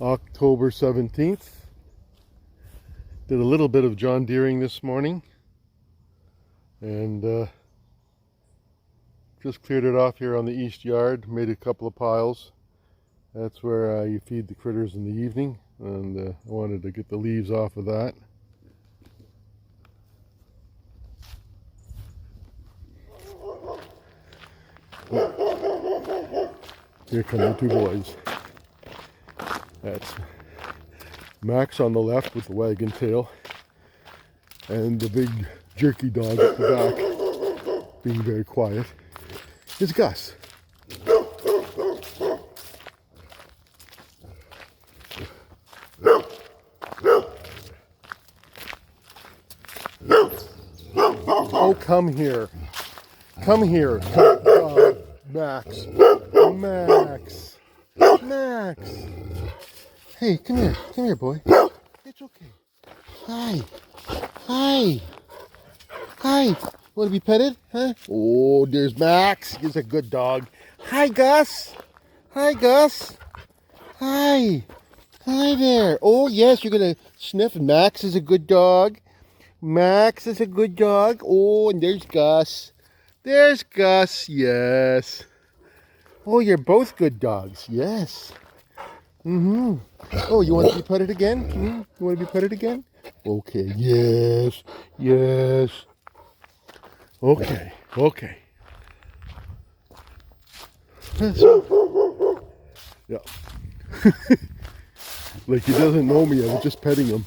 October 17th. Did a little bit of John Deering this morning and just cleared it off here on the east yard, made a couple of piles. That's where you feed the critters in the evening, and I wanted to get the leaves off of that. Here come the two boys. That's Max on the left with the wagon tail, and the big jerky dog at the back, being very quiet, is Gus. Oh, come here. Come here. Max. Max. Max. Hey, come here. Come here, boy. It's okay. Hi. Hi. Hi. Want to be petted? Huh? Oh, there's Max. He's a good dog. Hi, Gus. Hi, Gus. Hi. Hi there. Oh, yes, you're going to sniff. Max is a good dog. Max is a good dog. Oh, and there's Gus. There's Gus. Yes. Oh, you're both good dogs. Yes. Oh, you want to be petted again? You want to be petted again? Okay. Yes. Yes. Okay. Okay. Yeah. Like he doesn't know me. I was just petting him.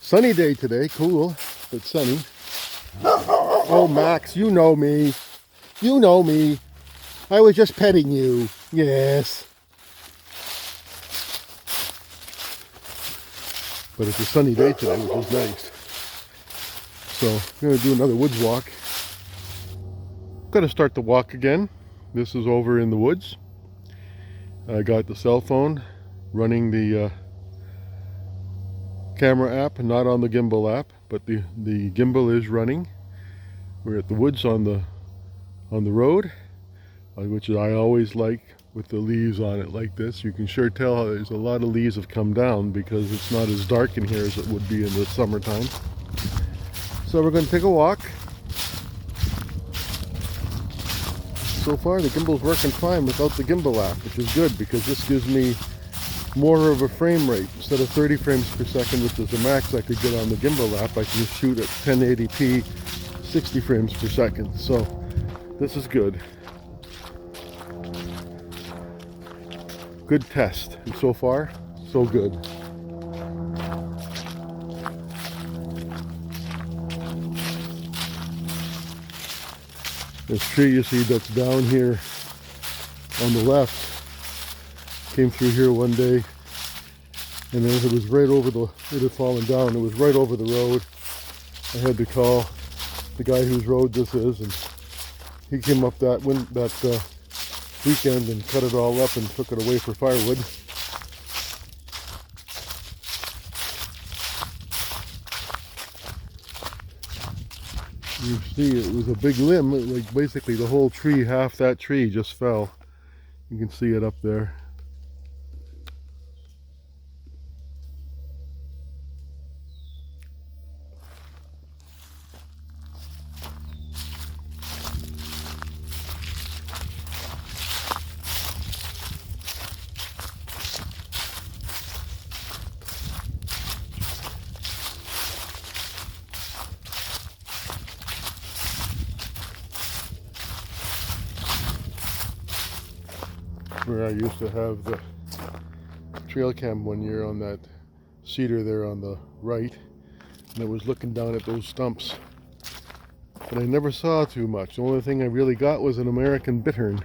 Sunny day today, cool, but sunny. Oh, Max, you know me. You know me. I was just petting you. Yes. But it's a sunny day today, which is nice. So I'm going to do another woods walk. I'm going to start the walk again. This is over in the woods. I got the cell phone running the camera app, not on the Gimbal app, but the Gimbal is running. We're at the woods on the road, which I always like with the leaves on it like this. You can sure tell there's a lot of leaves have come down because it's not as dark in here as it would be in the summertime. So we're going to take a walk. So far the Gimbal's working fine without the Gimbal app, which is good because this gives me more of a frame rate. Instead of 30 frames per second, which is the max I could get on the Gimbal app, I can shoot at 1080p 60 frames per second. So this is good. Good test. And so far, so good. This tree you see that's down here on the left came through here one day, and then it was right over it had fallen down. It was right over the road. I had to call the guy whose road this is, and he came up that weekend and cut it all up and took it away for firewood. You see, it was a big limb, like basically the whole tree, half that tree just fell. You can see it up there. Where I used to have the trail cam one year on that cedar there on the right, and I was looking down at those stumps, but I never saw too much. The only thing I really got was an American bittern.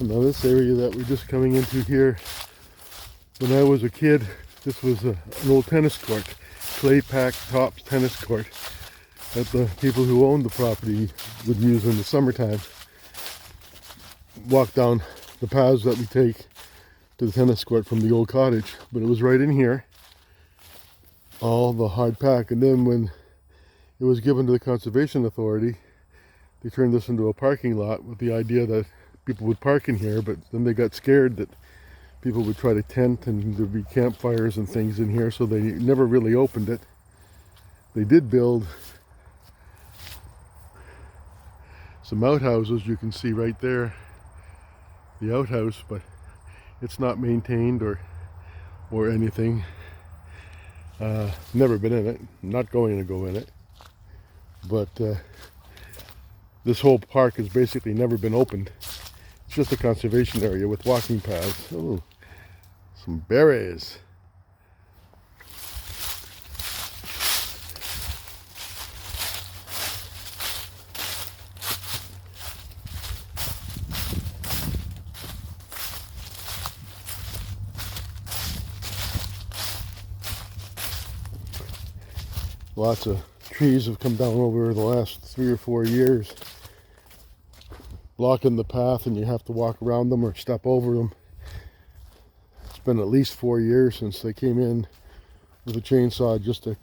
Now this area that we're just coming into here, when I was a kid, this was an old tennis court, clay packed tops tennis court that the people who owned the property would use in the summertime. Walk down the paths that we take to the tennis court from the old cottage, but it was right in here, all the hard pack. And then when it was given to the Conservation Authority, they turned this into a parking lot with the idea that people would park in here, but then they got scared that people would try to tent and there'd be campfires and things in here, so they never really opened it. They did build some outhouses, you can see right there, the outhouse, but it's not maintained or anything. Never been in it, not going to go in it, but this whole park has basically never been opened. It's just a conservation area with walking paths. Oh, some berries. Lots of trees have come down over the last 3 or 4 years, blocking the path, and you have to walk around them or step over them. It's been at least 4 years since they came in with a chainsaw just to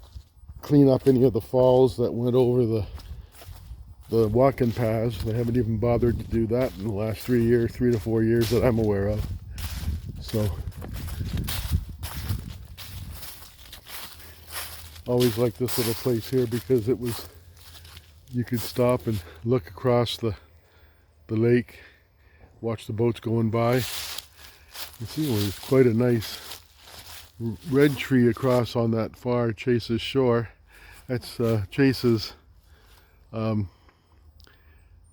clean up any of the falls that went over the walking paths. They haven't even bothered to do that in the last 3 to 4 years that I'm aware of. So always liked this little place here because it was, you could stop and look across the lake, watch the boats going by. You see, well, there's quite a nice red tree across on that far Chase's shore. That's Chase's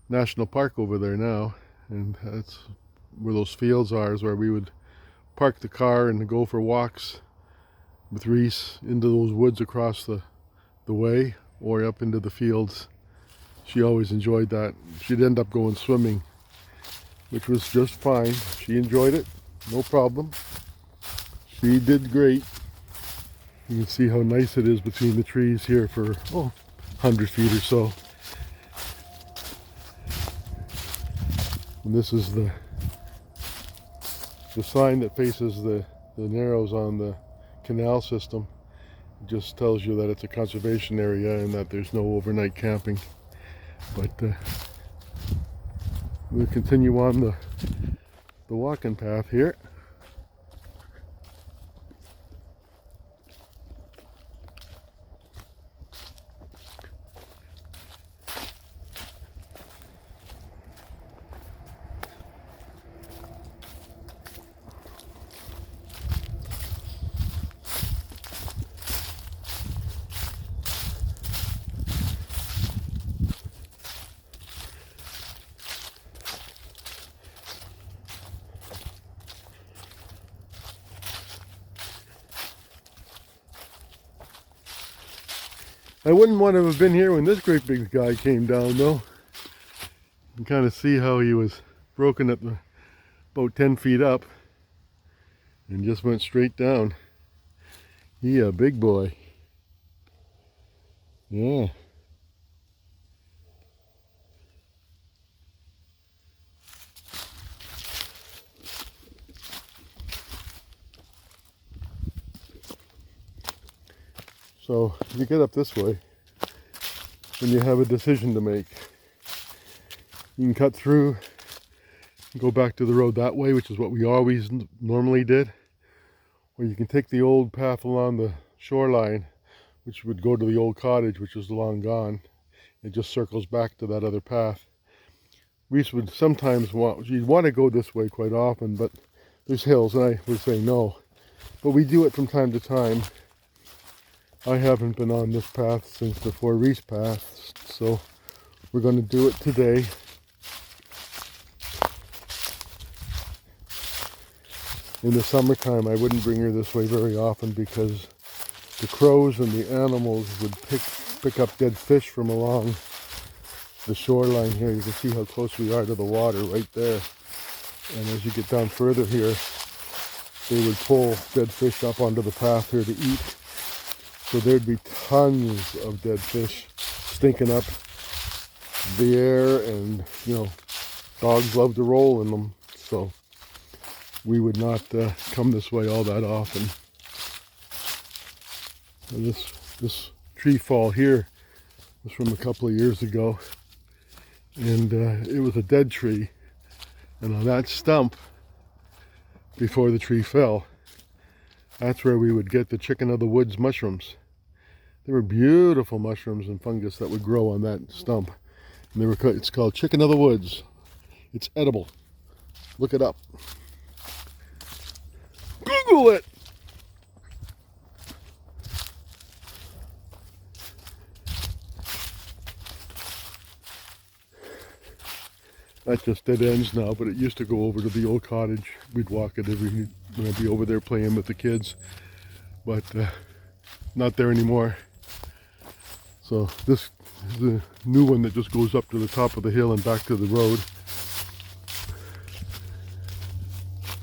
National Park over there now, and that's where those fields are, is where we would park the car and go for walks with Reese into those woods across the way or up into the fields. She always enjoyed that. She'd end up going swimming, which was just fine. She enjoyed it, no problem. She did great. You can see how nice it is between the trees here for 100 feet or so. And this is the sign that faces the Narrows on the canal system. It just tells you that it's a conservation area and that there's no overnight camping. But we'll continue on the walking path here. I wouldn't want to have been here when this great big guy came down, though. You can kind of see how he was broken at about 10 feet up and just went straight down. He a big boy. Yeah. So you get up this way and you have a decision to make. You can cut through and go back to the road that way, which is what we always normally did, or you can take the old path along the shoreline, which would go to the old cottage, which is long gone. It just circles back to that other path. Reese would sometimes she'd want to go this way quite often, but there's hills, and I would say no. But we do it from time to time. I haven't been on this path since before Reese passed, so we're going to do it today. In the summertime, I wouldn't bring her this way very often because the crows and the animals would pick up dead fish from along the shoreline here. You can see how close we are to the water right there. And as you get down further here, they would pull dead fish up onto the path here to eat. So there'd be tons of dead fish stinking up the air, and dogs love to roll in them. So we would not come this way all that often. And this tree fall here was from a couple of years ago, and it was a dead tree, and on that stump before the tree fell, that's where we would get the chicken of the woods mushrooms. There were beautiful mushrooms and fungus that would grow on that stump, and it's called chicken of the woods. It's edible. Look it up. Google it. That just dead ends now, but it used to go over to the old cottage. We'd walk it when I'd be over there playing with the kids, but not there anymore. So this is the new one that just goes up to the top of the hill and back to the road.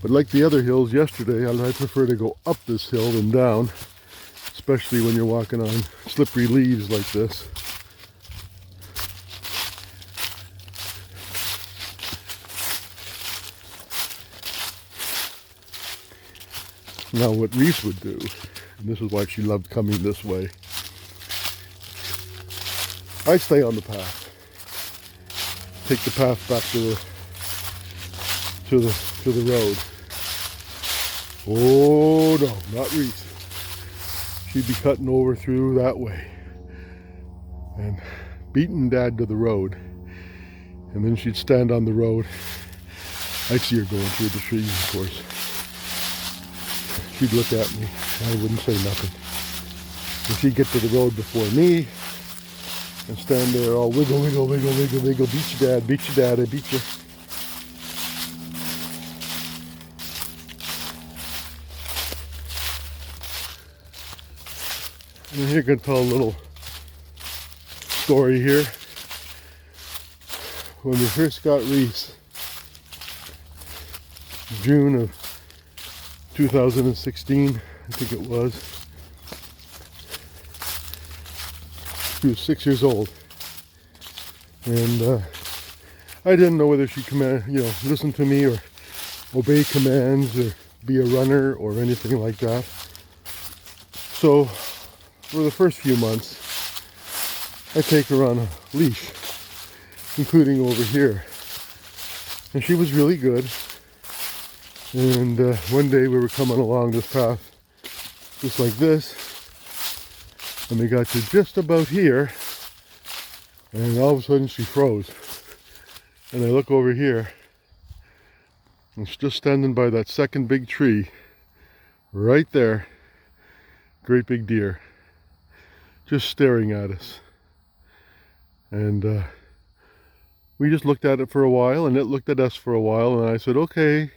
But like the other hills yesterday, I prefer to go up this hill than down, especially when you're walking on slippery leaves like this. Now what Reese would do, and this is why she loved coming this way, I'd stay on the path. Take the path back to the road. Oh no, not Reese. She'd be cutting over through that way and beating Dad to the road. And then she'd stand on the road. I'd see her going through the trees, of course. She'd look at me. I wouldn't say nothing. And she'd get to the road before me and stand there all wiggle, wiggle, wiggle, wiggle, wiggle. Beat you, Dad, I beat you. And here, going to tell a little story here. When we first got Reese, June of 2016, I think it was. She was 6 years old, and I didn't know whether she listen to me or obey commands or be a runner or anything like that. So for the first few months, I take her on a leash, including over here, and she was really good. And one day we were coming along this path just like this, and we got to just about here, and all of a sudden she froze. And I look over here, and she's just standing by that second big tree right there. Great big deer just staring at us. And we just looked at it for a while, and it looked at us for a while, and I said, okay,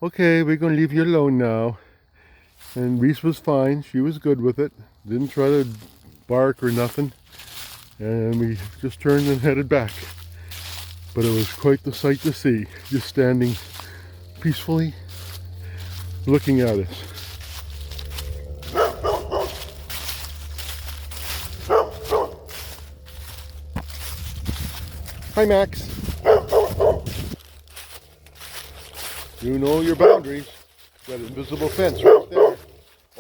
we're going to leave you alone now. And Reese was fine. She was good with it. Didn't try to bark or nothing. And we just turned and headed back. But it was quite the sight to see, just standing peacefully looking at us. Hi, Max. You know your boundaries. That invisible fence right there.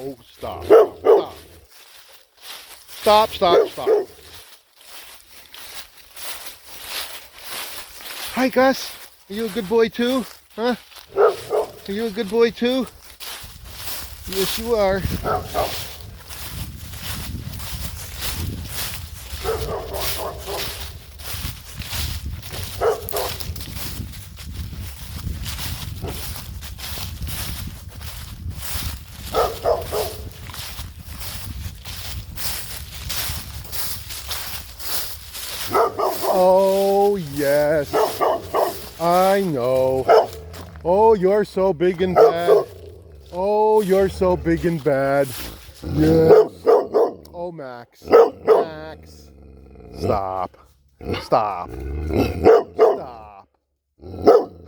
Oh, stop. Stop. Hi, Gus. Are you a good boy too? Huh? Are you a good boy too? Yes, you are. Oh, yes. I know. Oh, you're so big and bad. Oh, you're so big and bad. Yes. Oh, Max. Max. Stop. Hi,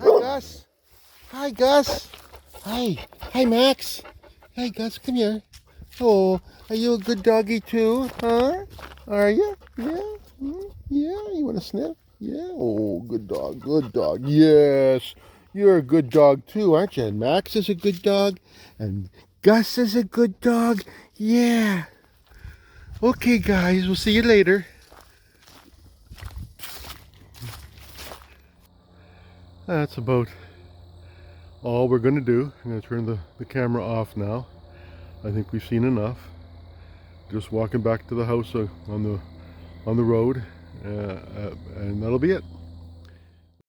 Gus. Hi, Gus. Hi. Hi, Max. Hi, Gus. Come here. Oh, are you a good doggy too? Huh? Are you? Yeah. Yeah. You want to sniff? Yeah. Oh, good dog. Good dog. Yes. You're a good dog too, aren't you? And Max is a good dog. And Gus is a good dog. Yeah. Okay, guys. We'll see you later. That's about all we're going to do. I'm going to turn the camera off now. I think we've seen enough. Just walking back to the house on the road, and that'll be it.